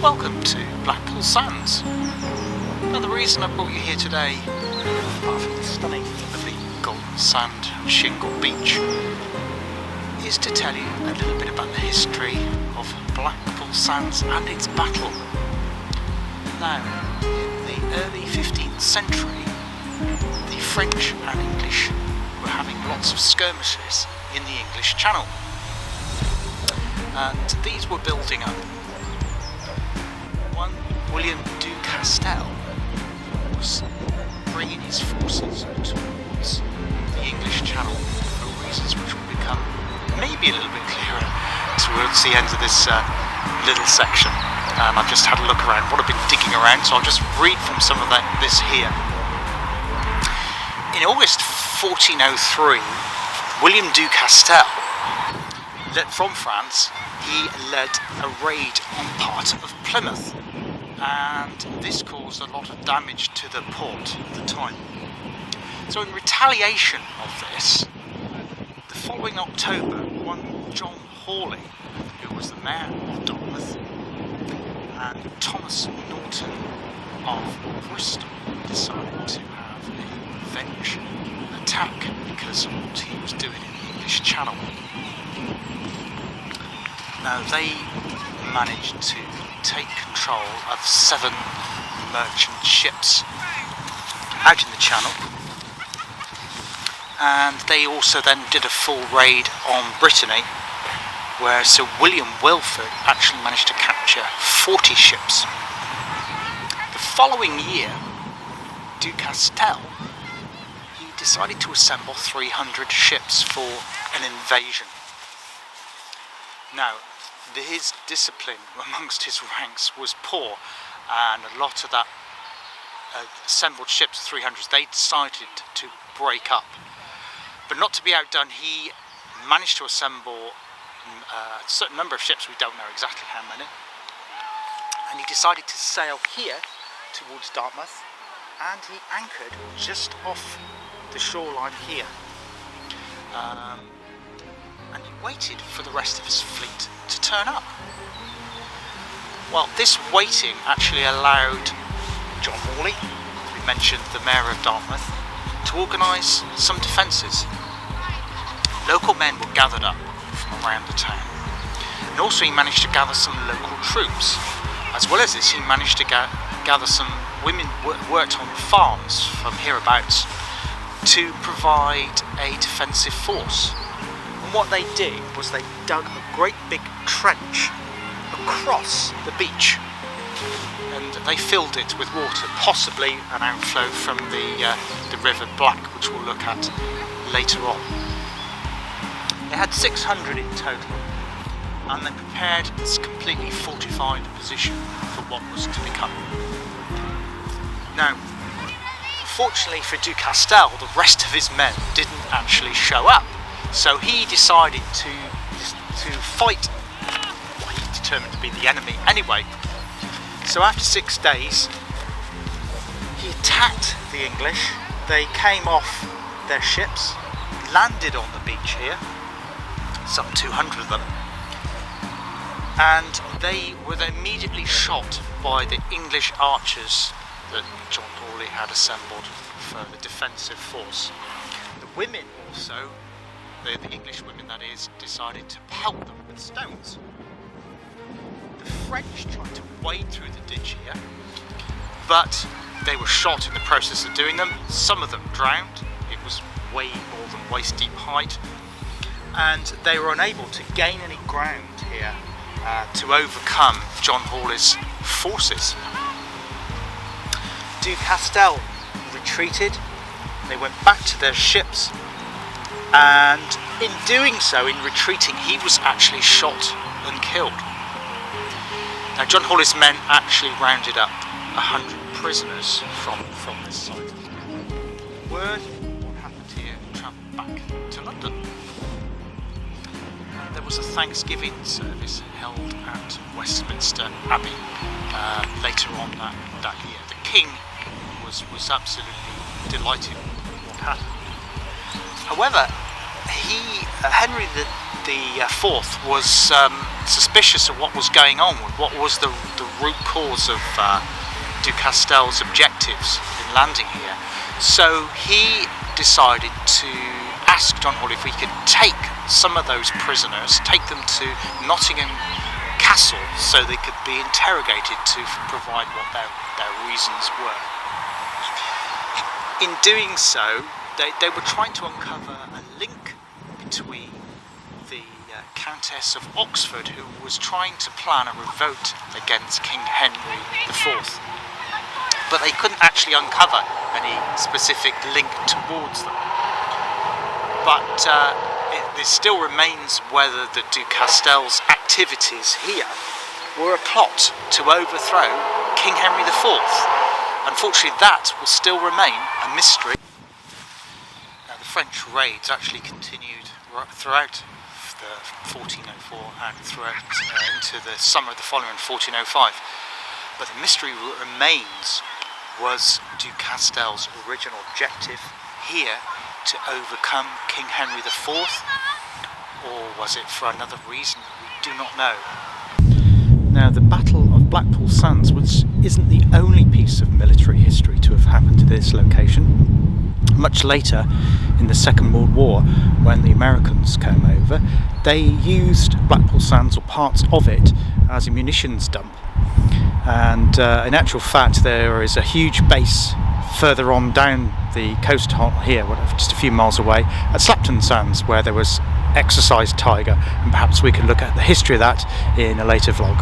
welcome to Blackpool Sands. Now the reason I brought you here today, apart from the stunning, lovely golden sand and shingle beach, is to tell you a little bit about the history of Blackpool Sands and its battle. Now, in the early 15th century, the French and English were having lots of skirmishes in the English Channel, and these were building up. One, William du Castel, was bringing his forces towards the English Channel for reasons which will become maybe a little bit clearer towards the end of this little section. I've just had a look around what I've been digging around, so I'll just read from some of this here. In August 1403, William du Castel, from France, he led a raid on part of Plymouth, and this caused a lot of damage to the port at the time. So in retaliation of this, the following October, one John Hawley, who was the mayor of Dartmouth, and Thomas Norton of Bristol decided to have a revenge attack because of what he was doing in the English Channel. Now they managed to take control of 7 merchant ships out in the Channel, and they also then did a full raid on Brittany, where Sir William Wilford actually managed to capture 40 ships. The following year, du Castel, he decided to assemble 300 ships for an invasion. Now, his discipline amongst his ranks was poor, and a lot of that assembled ships, 300s, they decided to break up. But not to be outdone, he managed to assemble a certain number of ships, we don't know exactly how many, and he decided to sail here towards Dartmouth, and he anchored just off the shoreline here. And he waited for the rest of his fleet to turn up. Well, this waiting actually allowed John Hawley, we mentioned the mayor of Dartmouth, to organise some defences. Local men were gathered up from around the town, and also he managed to gather some local troops. As well as this, he managed to gather some women who worked on farms from hereabouts to provide a defensive force. And what they did was they dug a great big trench across the beach, and they filled it with water, possibly an outflow from the River Black, which we'll look at later on. They had 600 in total, and they prepared this completely fortified position for what was to become. Now, fortunately for du Castel, the rest of his men didn't actually show up, so he decided to fight what he determined to be the enemy anyway. So after 6 days, he attacked the English. They came off their ships, landed on the beach here, some 200 of them, and they were then immediately shot by the English archers that John Hawley had assembled for the defensive force. The women also, the English women that is, decided to pelt them with stones. The French tried to wade through the ditch here, but they were shot in the process of doing them. Some of them drowned. It was way more than waist deep height, and they were unable to gain any ground here to overcome John Hawley's forces. Du Castel retreated. They went back to their ships, and in doing so, in retreating, he was actually shot and killed. Now, John Hawley's men actually rounded up 100 prisoners from this site. Word of what happened here travelled back to London. There was a Thanksgiving service held at Westminster Abbey later on that year. The King was absolutely delighted with what happened. However, Henry the IV was suspicious of what was going on, what was the root cause of Du Castel's objectives in landing here. So he decided to ask John Hawley if we could take some of those prisoners, take them to Nottingham Castle so they could be interrogated to provide what their reasons were. In doing so, they were trying to uncover a link between the Countess of Oxford, who was trying to plan a revolt against King Henry IV. But they couldn't actually uncover any specific link towards them. But it still remains whether the Du Castel's activities here were a plot to overthrow King Henry IV. Unfortunately, that will still remain a mystery. Now, the French raids actually continued throughout the 1404 and throughout into the summer of the following 1405. But the mystery remains, was Du Castel's original objective here to overcome King Henry IV, or was it for another reason that we do not know? Now, the Battle of Blackpool Sands, which isn't the only piece of military history to have happened to this location. Much later, in the Second World War, when the Americans came over, they used Blackpool Sands, or parts of it, as a munitions dump. And in actual fact, there is a huge base further on down the coast here, just a few miles away, at Slapton Sands, where there was Exercise Tiger, and perhaps we can look at the history of that in a later vlog.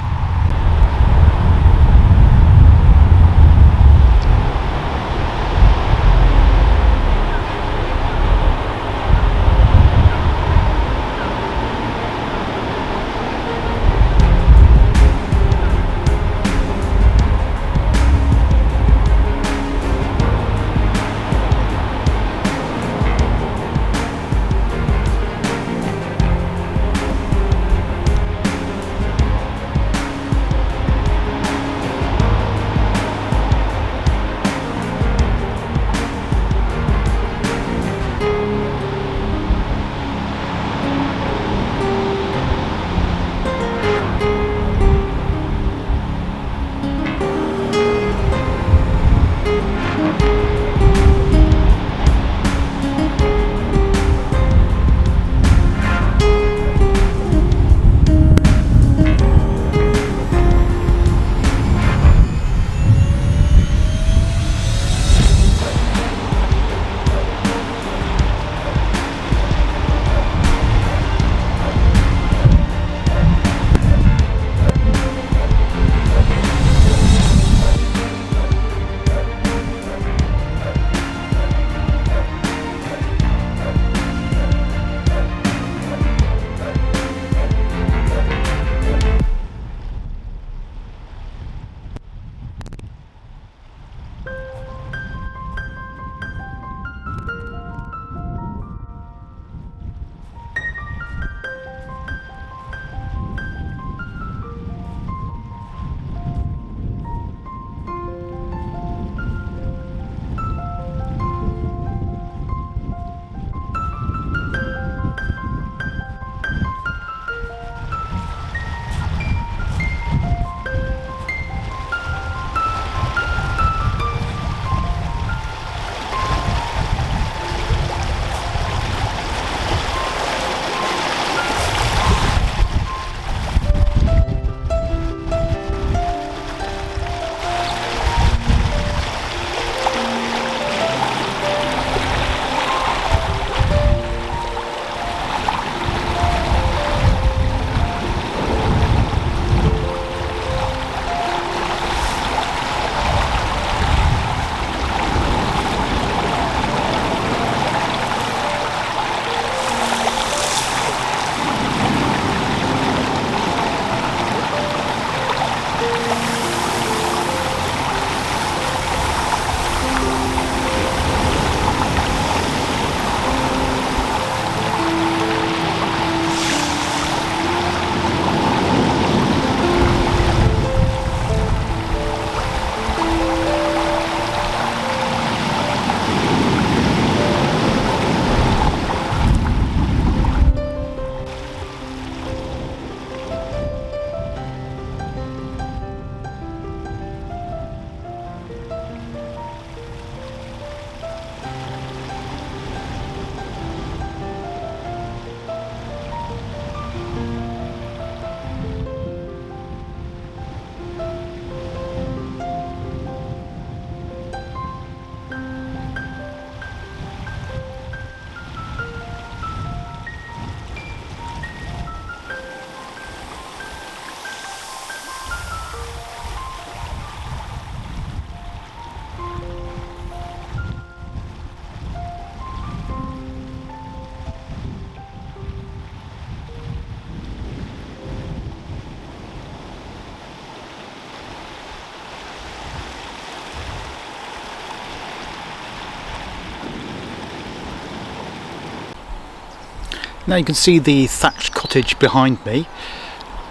Now you can see the thatched cottage behind me.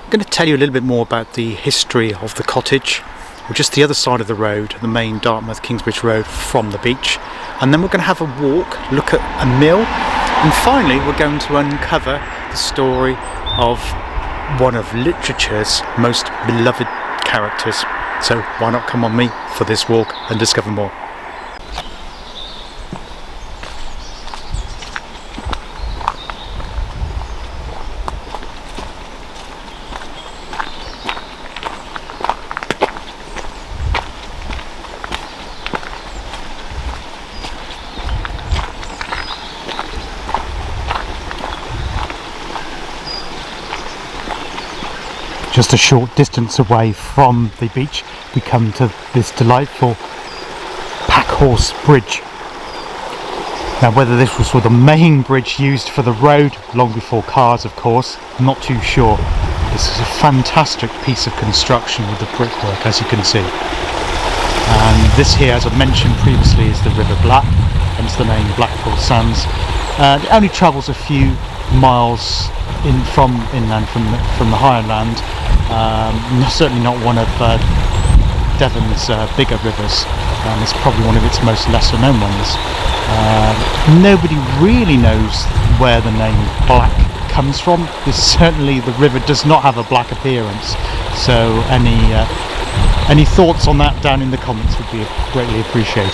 I'm going to tell you a little bit more about the history of the cottage. We're just the other side of the road, the main Dartmouth-Kingsbridge road from the beach. And then we're going to have a walk, look at a mill, and finally we're going to uncover the story of one of literature's most beloved characters. So why not come on me for this walk and discover more. Just a short distance away from the beach, we come to this delightful Packhorse Bridge. Now, whether this was the main bridge used for the road, long before cars of course, I'm not too sure. This is a fantastic piece of construction with the brickwork, as you can see. And this here, as I mentioned previously, is the River Black, hence the name Blackpool Sands. It only travels a few miles from inland, from the higher land. Certainly not one of Devon's bigger rivers. It's probably one of its most lesser known ones. Nobody really knows where the name Black comes from. Certainly the river does not have a black appearance, so any thoughts on that down in the comments would be greatly appreciated.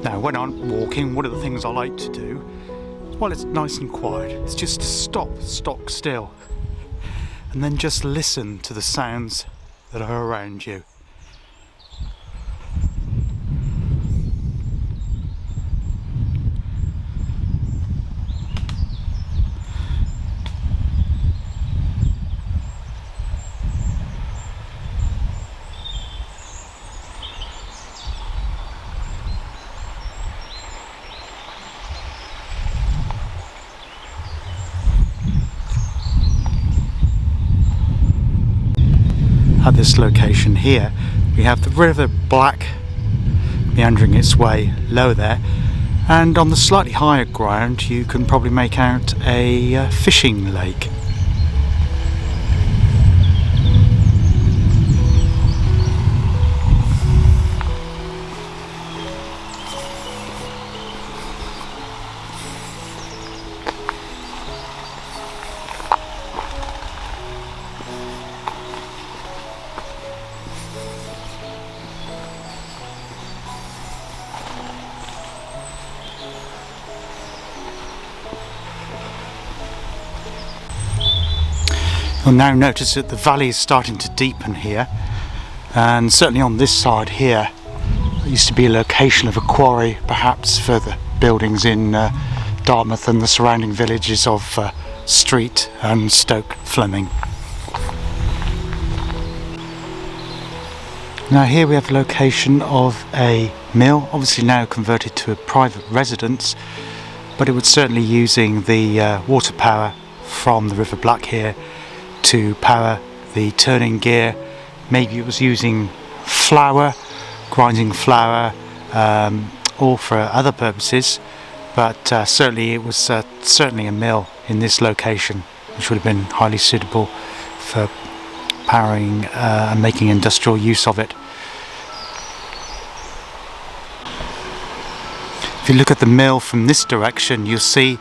Now, when I'm walking, one of the things I like to do, while it's nice and quiet, is just to stop stock still, and then just listen to the sounds that are around you. At this location here, we have the River Black meandering its way low there, and on the slightly higher ground you can probably make out a fishing lake. You'll now notice that the valley is starting to deepen here, and certainly on this side here there used to be a location of a quarry, perhaps for the buildings in Dartmouth and the surrounding villages of Street and Stoke Fleming. Now here we have the location of a mill, obviously now converted to a private residence, but it was certainly using the water power from the River Black here to power the turning gear. Maybe it was using flour, grinding flour, or for other purposes, but certainly it was certainly a mill in this location, which would have been highly suitable for powering and making industrial use of it. If you look at the mill from this direction, you'll see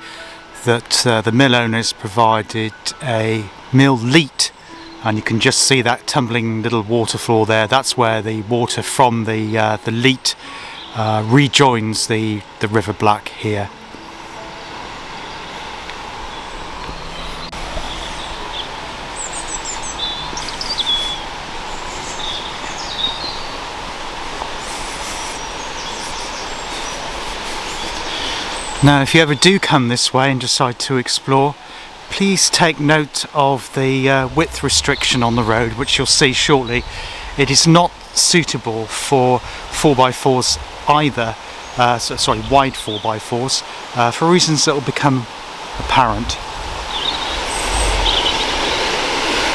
that the mill owners provided a mill leat, and you can just see that tumbling little waterfall there. That's where the water from the leat rejoins the River Black here. Now, if you ever do come this way and decide to explore, please take note of the width restriction on the road, which you'll see shortly. It is not suitable for 4x4s either, wide 4x4s, for reasons that will become apparent.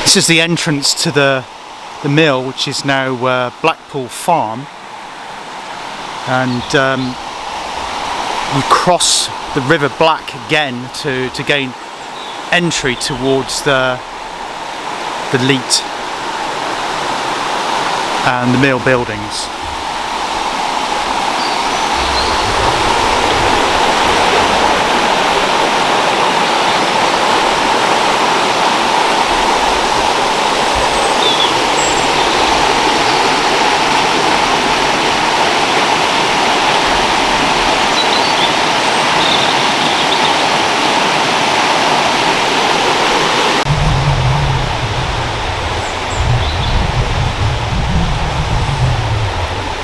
This is the entrance to the mill, which is now Blackpool Farm, and we cross the River Black again to gain entry towards the leat and the mill buildings.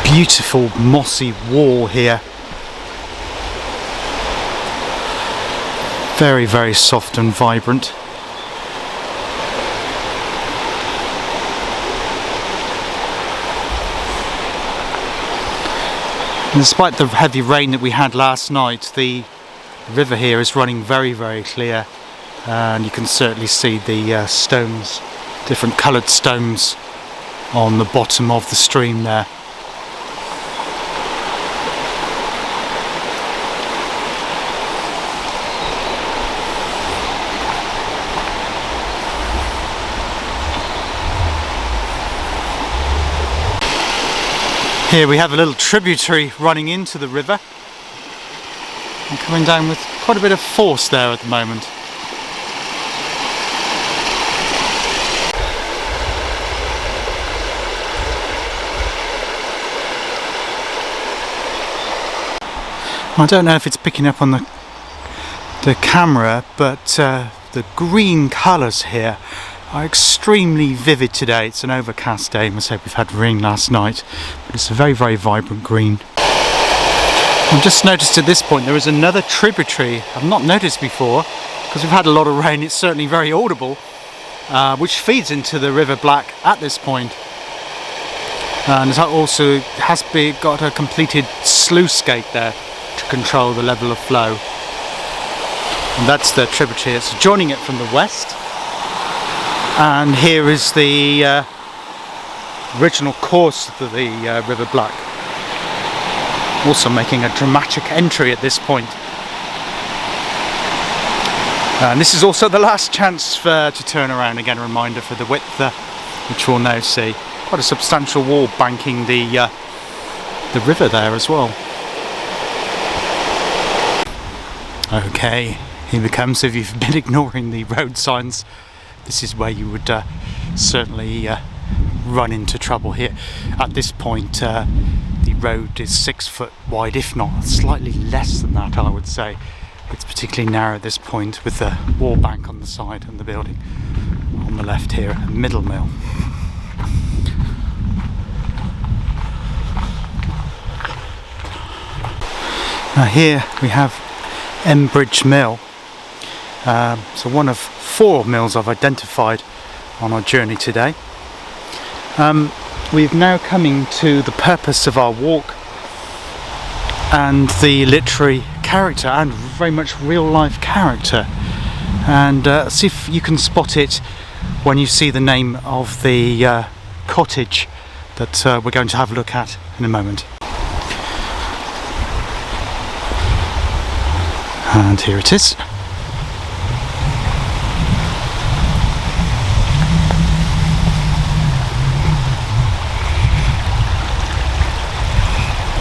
Beautiful mossy wall here, very, very soft and vibrant. And despite the heavy rain that we had last night, the river here is running very, very clear, and you can certainly see the stones, different coloured stones on the bottom of the stream there. Here we have a little tributary running into the river and coming down with quite a bit of force there at the moment. I don't know if it's picking up on the camera, but the green colours here are extremely vivid today. It's an overcast day, I must say we've had rain last night, but it's a very, very vibrant green. I've just noticed at this point there is another tributary I've not noticed before, because we've had a lot of rain. It's certainly very audible, which feeds into the River Black at this point, and it also has got a completed sluice gate there to control the level of flow, and that's the tributary. It's joining it from the west. And here is the original course of the River Black, also making a dramatic entry at this point. And this is also the last chance to turn around. Again, a reminder for the width, which we'll now see. Quite a substantial wall banking the river there as well. Okay, here it comes. If you've been ignoring the road signs, this is where you would certainly run into trouble here. At this point, the road is 6 foot wide, if not slightly less than that, I would say. It's particularly narrow at this point, with the wall bank on the side and the building on the left here, a middle mill. Now here we have Embridge Mill. So one of 4 mills I've identified on our journey today. We're now coming to the purpose of our walk and the literary character, and very much real life character, and see if you can spot it when you see the name of the cottage that we're going to have a look at in a moment. And here it is.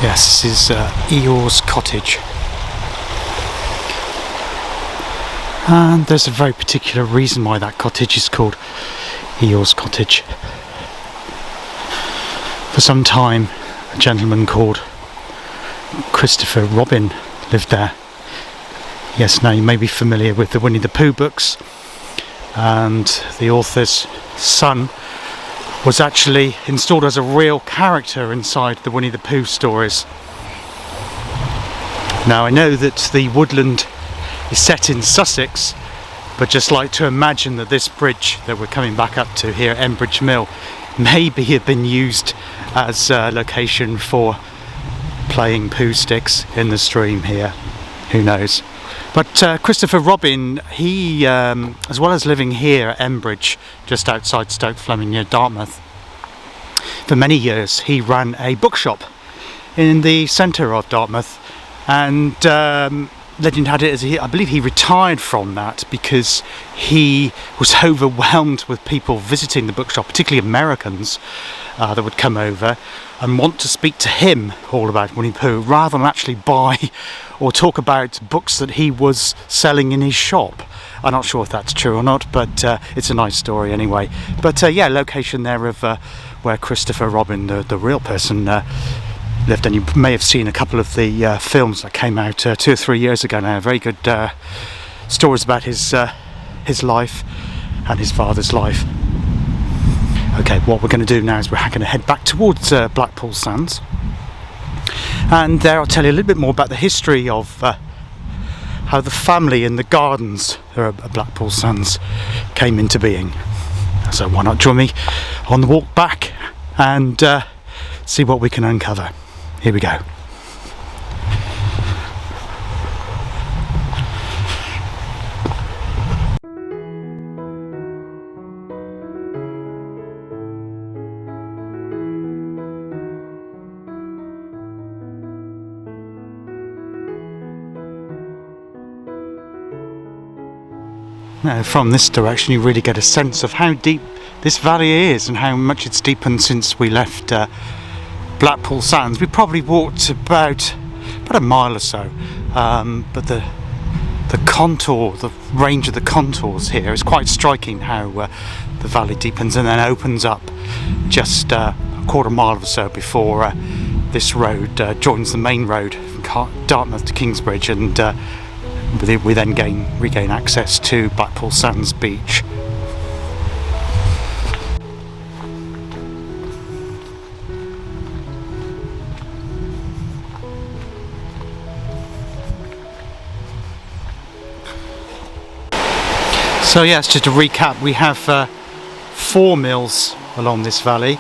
Yes, this is Eeyore's cottage. And there's a very particular reason why that cottage is called Eeyore's cottage. For some time, a gentleman called Christopher Robin lived there. Yes, now you may be familiar with the Winnie the Pooh books, and the author's son was actually installed as a real character inside the Winnie the Pooh stories. Now I know that the woodland is set in Sussex, but just like to imagine that this bridge that we're coming back up to here at Embridge Mill maybe had been used as a location for playing poo sticks in the stream here. Who knows? But Christopher Robin, he, as well as living here at Embridge, just outside Stoke Fleming near Dartmouth, for many years he ran a bookshop in the centre of Dartmouth, and legend had it as I believe he retired from that because he was overwhelmed with people visiting the bookshop, particularly Americans that would come over and want to speak to him all about Winnie the Pooh rather than actually buy or talk about books that he was selling in his shop. I'm not sure if that's true or not, but it's a nice story anyway. But yeah, location there of where Christopher Robin, the real person, lived, and you may have seen a couple of the films that came out 2 or 3 years ago now. Very good stories about his life and his father's life. Okay, what we're going to do now is we're going to head back towards Blackpool Sands, and there I'll tell you a little bit more about the history of how the family and the gardens at Blackpool Sands came into being. So why not join me on the walk back and see what we can uncover. Here we go. Now, from this direction you really get a sense of how deep this valley is and how much it's deepened since we left Blackpool Sands. We probably walked about a mile or so, but the contour, the range of the contours here is quite striking. How the valley deepens and then opens up just a quarter mile or so before this road joins the main road from Dartmouth to Kingsbridge, and we then regain access to Blackpool Sands beach. So yes, just to recap, we have 4 mills along this valley.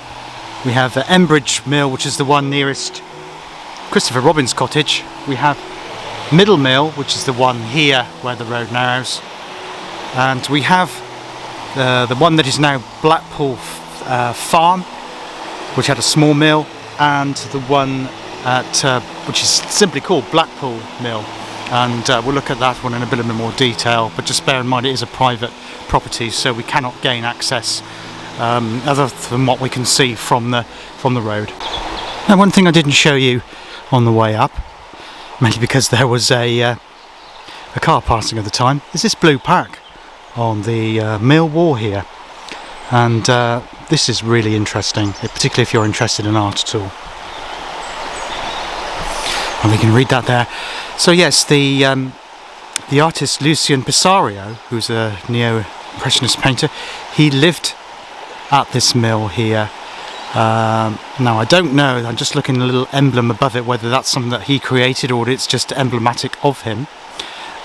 We have Embridge Mill, which is the one nearest Christopher Robin's cottage. We have Middle Mill, which is the one here where the road narrows, and we have the one that is now Blackpool Farm, which had a small mill, and the one at which is simply called Blackpool Mill, and we'll look at that one in a bit more detail, but just bear in mind it is a private property, so we cannot gain access other than what we can see from the road. Now, one thing I didn't show you on the way up, mainly because there was a car passing at the time, is this blue pack on the mill wall here, and this is really interesting, particularly if you're interested in art at all. And we can read that there. So yes, the artist Lucian Pisario, who's a neo-impressionist painter, he lived at this mill here. Now I don't know, I'm just looking at a little emblem above it, whether that's something that he created or it's just emblematic of him.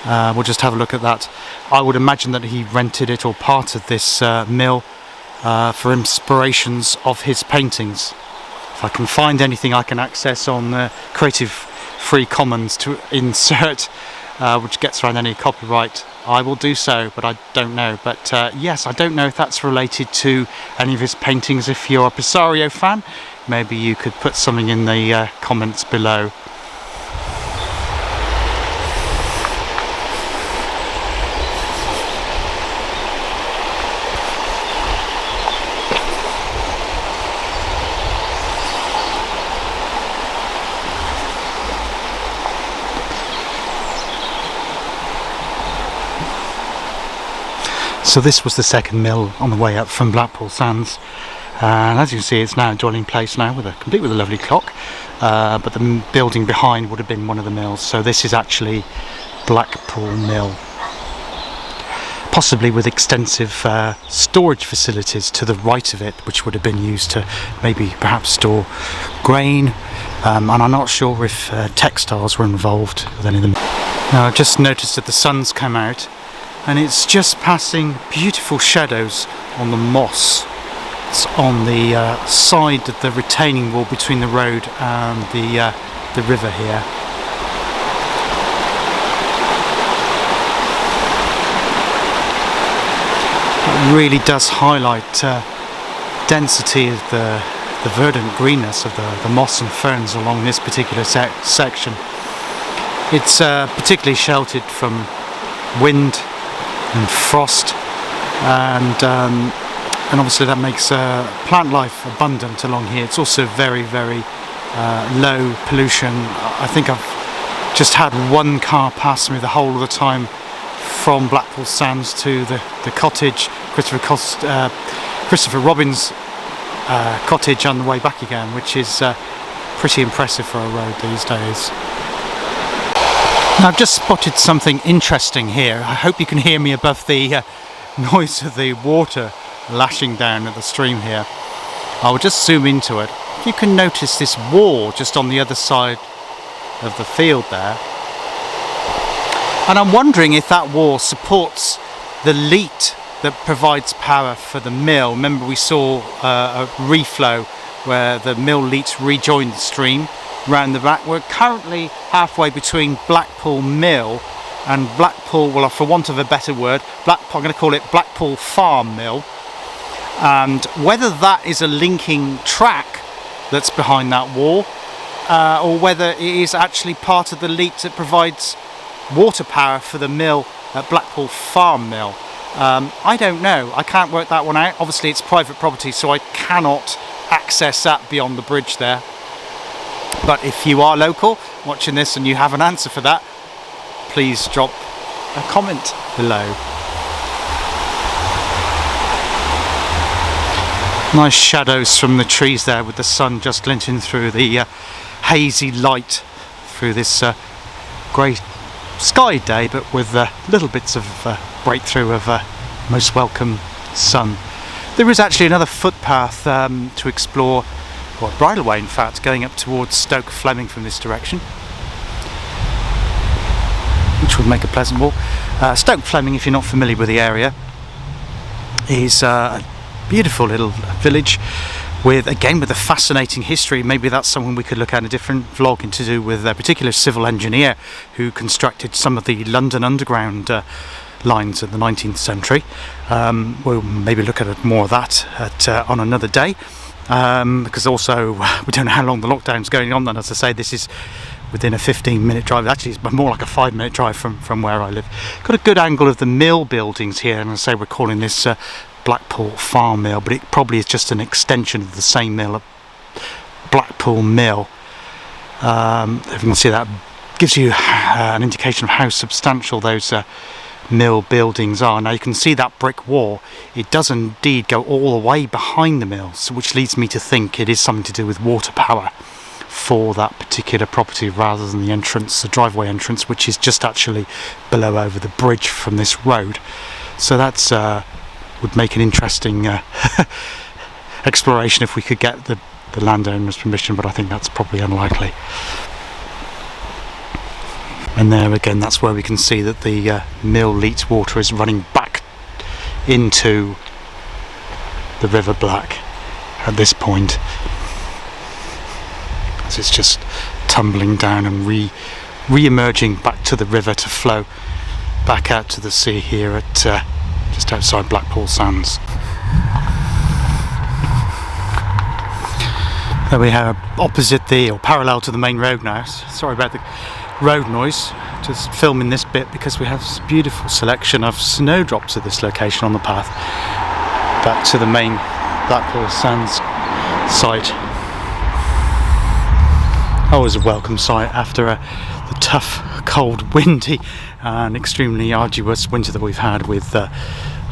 We'll just have a look at that. I would imagine that he rented it or part of this mill for inspirations of his paintings. If I can find anything I can access on Creative Free Commons to insert which gets around any copyright, I will do so, but I don't know. But yes, I don't know if that's related to any of his paintings. If you're a Pisario fan, maybe you could put something in the comments below. So this was the second mill on the way up from Blackpool Sands, and as you can see, it's now a dwelling place now, complete with a lovely clock, but the building behind would have been one of the mills. So this is actually Blackpool Mill, possibly with extensive storage facilities to the right of it, which would have been used to maybe perhaps store grain, and I'm not sure if textiles were involved with any of them. Now I've just noticed that the sun's come out and it's just passing beautiful shadows on the moss. It's on the side of the retaining wall between the road and the river here. It really does highlight density of the verdant greenness of the moss and ferns along this particular section. It's particularly sheltered from wind and frost, and obviously that makes plant life abundant along here. It's also very, very low pollution. I think I've just had one car pass me the whole of the time from Blackpool Sands to the cottage, Christopher Robin's cottage, on the way back again, which is pretty impressive for a road these days. Now, I've just spotted something interesting here. I hope you can hear me above the noise of the water lashing down at the stream here. I will just zoom into it. You can notice this wall just on the other side of the field there. And I'm wondering if that wall supports the leat that provides power for the mill. Remember, we saw a reflow where the mill leats rejoined the stream round the back. We're currently halfway between Blackpool Mill and Blackpool, well, for want of a better word, I'm going to call it Blackpool Farm Mill. And whether that is a linking track that's behind that wall, or whether it is actually part of the leat that provides water power for the mill at Blackpool Farm Mill. I don't know. I can't work that one out. Obviously it's private property, so I cannot access that beyond the bridge there. But if you are local watching this and you have an answer for that, please drop a comment below. Nice shadows from the trees there, with the sun just glinting through the hazy light through this grey sky day, but with little bits of breakthrough of most welcome sun. There is actually another footpath to explore, or a bridleway in fact, going up towards Stoke Fleming from this direction, which would make a pleasant walk. Stoke Fleming, if you're not familiar with the area, is a beautiful little village with a fascinating history. Maybe that's something we could look at in a different vlog, and to do with a particular civil engineer who constructed some of the London Underground lines in the 19th century. We'll maybe look at more of that on another day, because also we don't know how long the lockdown's going on. And as I say, this is within a 15-minute drive. Actually, it's more like a 5-minute drive from where I live. Got a good angle of the mill buildings here, and as I say, we're calling this Blackpool Farm Mill, but it probably is just an extension of the same mill at Blackpool Mill. If you can see, that gives you an indication of how substantial those mill buildings are. Now you can see that brick wall. It does indeed go all the way behind the mills, which leads me to think it is something to do with water power for that particular property, rather than the entrance, the driveway entrance, which is just actually below over the bridge from this road. So that's would make an interesting exploration if we could get the landowner's permission, but I think that's probably unlikely. And there again, that's where we can see that the mill leat water is running back into the River Black at this point, as it's just tumbling down and re-emerging back to the river to flow back out to the sea here at just outside Blackpool Sands. There we have opposite or parallel to the main road now. Sorry about the road noise, just filming this bit because we have this beautiful selection of snowdrops at this location on the path back to the main Blackpool Sands site. Always a welcome sight after the tough, cold, windy and extremely arduous winter that we've had with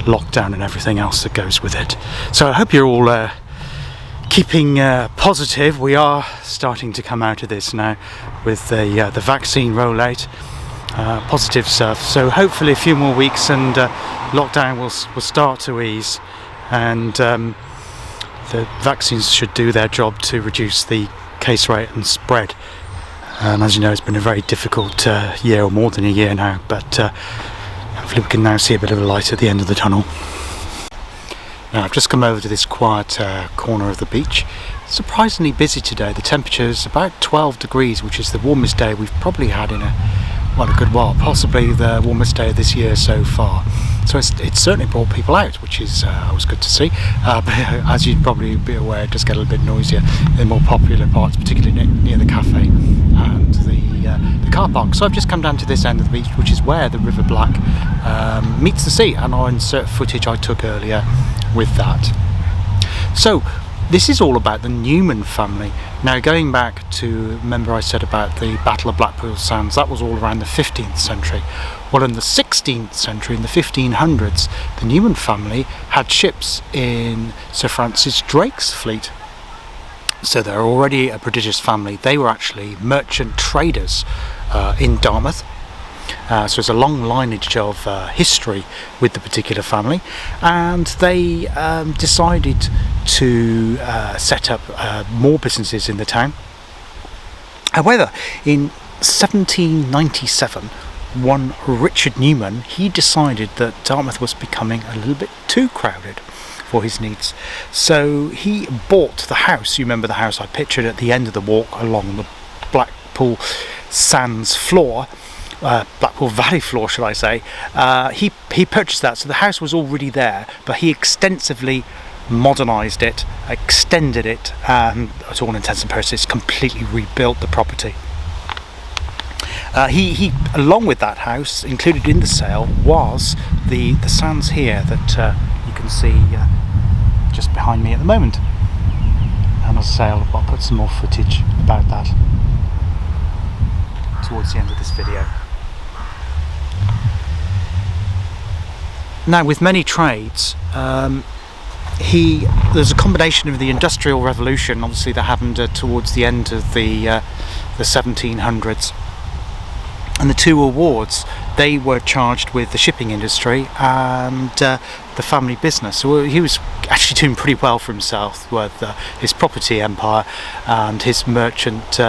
lockdown and everything else that goes with it. So I hope you're all keeping positive. We are starting to come out of this now with the vaccine rollout. Positive stuff. So hopefully a few more weeks and lockdown will start to ease, and the vaccines should do their job to reduce the case rate and spread. As you know, it's been a very difficult year, or more than a year now, but hopefully we can now see a bit of a light at the end of the tunnel. Now I've just come over to this quiet corner of the beach. Surprisingly busy today. The temperature is about 12 degrees, which is the warmest day we've probably had in a good while, possibly the warmest day of this year so far. So it's certainly brought people out, which is always good to see. But as you'd probably be aware, it does get a little bit noisier in more popular parts, particularly near the cafe and the car park. So I've just come down to this end of the beach, which is where the River Black meets the sea, and I'll insert footage I took earlier with that. So this is all about the Newman family. Now, going back to, remember I said about the Battle of Blackpool Sands, that was all around the 15th century. Well, in the 16th century, in the 1500s, the Newman family had ships in Sir Francis Drake's fleet. So they're already a prodigious family. They were actually merchant traders in Dartmouth. So there's a long lineage of history with the particular family, and they decided to set up more businesses in the town. However, in 1797, one Richard Newman, he decided that Dartmouth was becoming a little bit too crowded for his needs. So he bought the house. You remember the house I pictured at the end of the walk along the Blackpool Sands floor, Blackpool Valley floor, should I say. He purchased that, so the house was already there, but he extensively modernised it, extended it, and to all intents and purposes completely rebuilt the property. He along with that house, included in the sale, was the sands here that you can see just behind me at the moment. And as I say, I'll put some more footage about that towards the end of this video. Now, with many trades, there's a combination of the Industrial Revolution, obviously, that happened towards the end of the 1700s, and the two awards. They were charged with the shipping industry and the family business. So he was actually doing pretty well for himself with his property empire and his merchant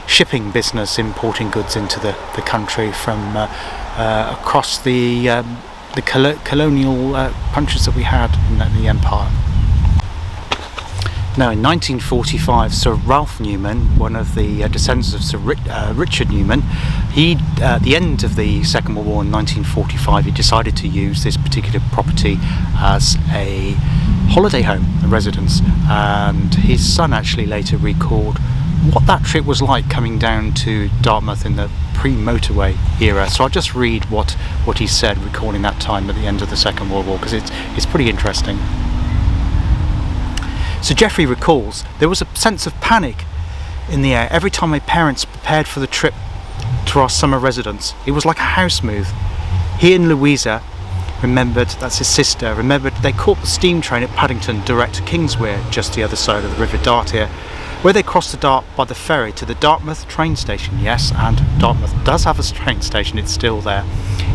shipping business, importing goods into the country from across the colonial countries that we had in the empire. Now, in 1945, Sir Ralph Newman, one of the descendants of Sir Richard Newman, he, at the end of the Second World War in 1945, he decided to use this particular property as a holiday home, a residence, and his son actually later recalled what that trip was like coming down to Dartmouth in the pre-motorway era. So I'll just read what he said, recalling that time at the end of the Second World War, because it's pretty interesting. So Geoffrey recalls, there was a sense of panic in the air every time my parents prepared for the trip to our summer residence. It was like a house move. He and Louisa remembered, that's his sister, remembered they caught the steam train at Paddington direct to Kingswear, just the other side of the River Dart here, where they crossed the Dart by the ferry to the Dartmouth train station. Yes, and Dartmouth does have a train station, it's still there.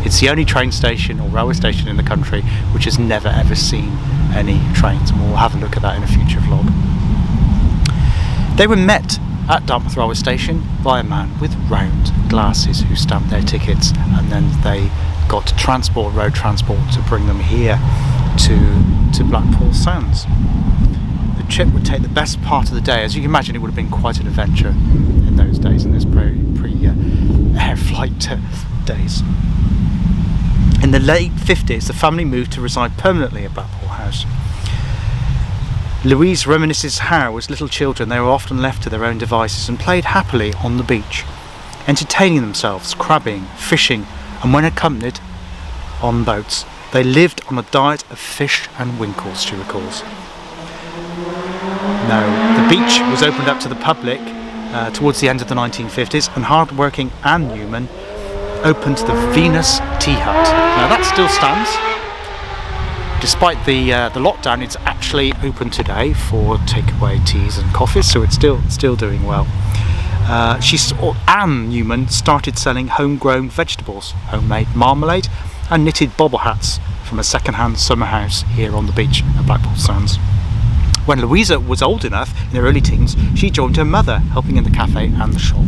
It's the only train station or railway station in the country which has never ever seen any trains, and we'll have a look at that in a future vlog. They were met at Dartmouth railway station by a man with round glasses who stamped their tickets, and then they got road transport to bring them here to Blackpool Sands. The trip would take the best part of the day. As you can imagine, it would have been quite an adventure in those days, in those pre-air flight days. In the late 50s, the family moved to reside permanently at Blackpool House. Louise reminisces how, as little children, they were often left to their own devices and played happily on the beach, entertaining themselves, crabbing, fishing, and when accompanied on boats, they lived on a diet of fish and winkles, she recalls. Now, the beach was opened up to the public towards the end of the 1950s, and hard-working Anne Newman opened the Venus Tea Hut. Now that still stands. Despite the lockdown, it's actually open today for takeaway teas and coffees, so it's still doing well. Anne Newman started selling homegrown vegetables, homemade marmalade and knitted bobble hats from a second-hand summer house here on the beach at Blackpool Sands. When Louisa was old enough, in her early teens, she joined her mother, helping in the cafe and the shop.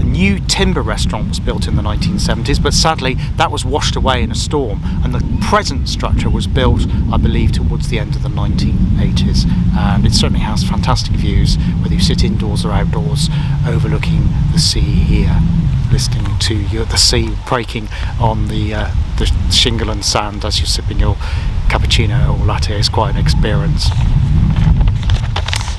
A new timber restaurant was built in the 1970s, but sadly that was washed away in a storm, and the present structure was built, I believe, towards the end of the 1980s, and it certainly has fantastic views, whether you sit indoors or outdoors, overlooking the sea here, listening to the sea breaking on the shingle and sand as you're sipping your cappuccino or latte. Is quite an experience.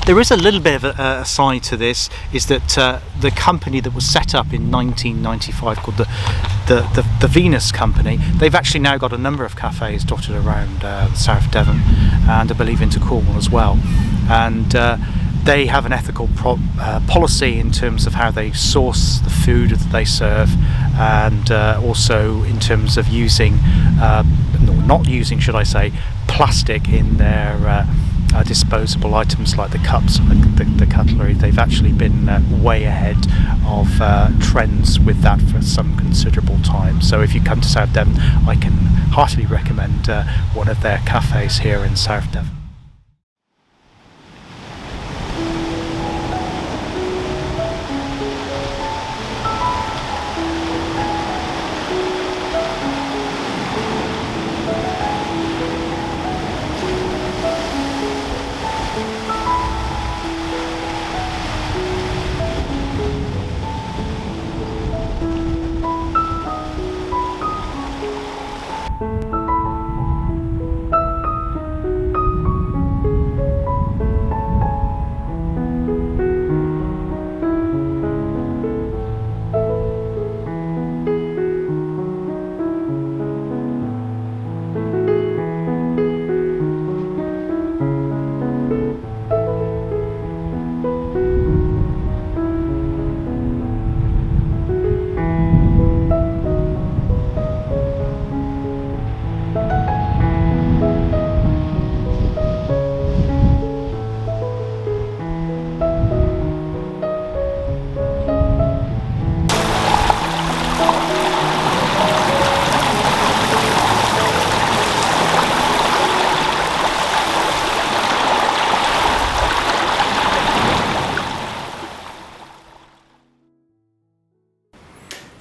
There is a little bit of a side to this, is that the company that was set up in 1995 called the Venus Company, they've actually now got a number of cafes dotted around South Devon, and I believe into Cornwall as well, and they have an ethical policy in terms of how they source the food that they serve, and also in terms of using, not using should I say, plastic in their disposable items like the cups and the cutlery. They've actually been way ahead of trends with that for some considerable time. So if you come to South Devon, I can heartily recommend one of their cafes here in South Devon.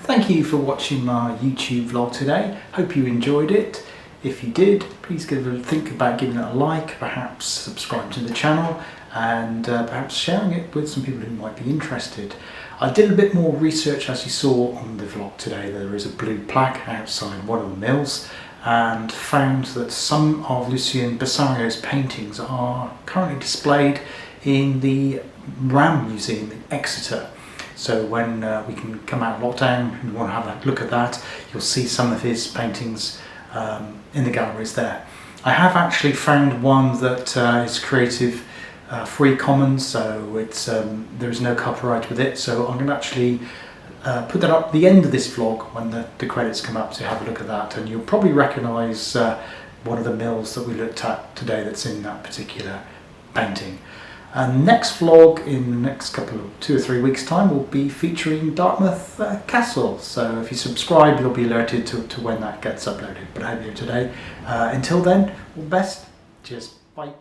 Thank you for watching my YouTube vlog today. Hope you enjoyed it. If you did, please think about giving it a like, perhaps subscribe to the channel, and perhaps sharing it with some people who might be interested. I did a bit more research, as you saw on the vlog today. There is a blue plaque outside one of the mills, and found that some of Lucien Bessario's paintings are currently displayed in the Ram Museum in Exeter. So when we can come out of lockdown and you want to have a look at that, you'll see some of his paintings in the galleries there. I have actually found one that is Creative Free Commons, so it's there is no copyright with it. So I'm going to actually put that up at the end of this vlog when the credits come up, to have a look at that, and you'll probably recognise one of the mills that we looked at today that's in that particular painting. And next vlog in the next 2 or 3 weeks time will be featuring Dartmouth Castle. So if you subscribe, you'll be alerted to when that gets uploaded. But I hope you today. Until then, all the best. Cheers. Bye.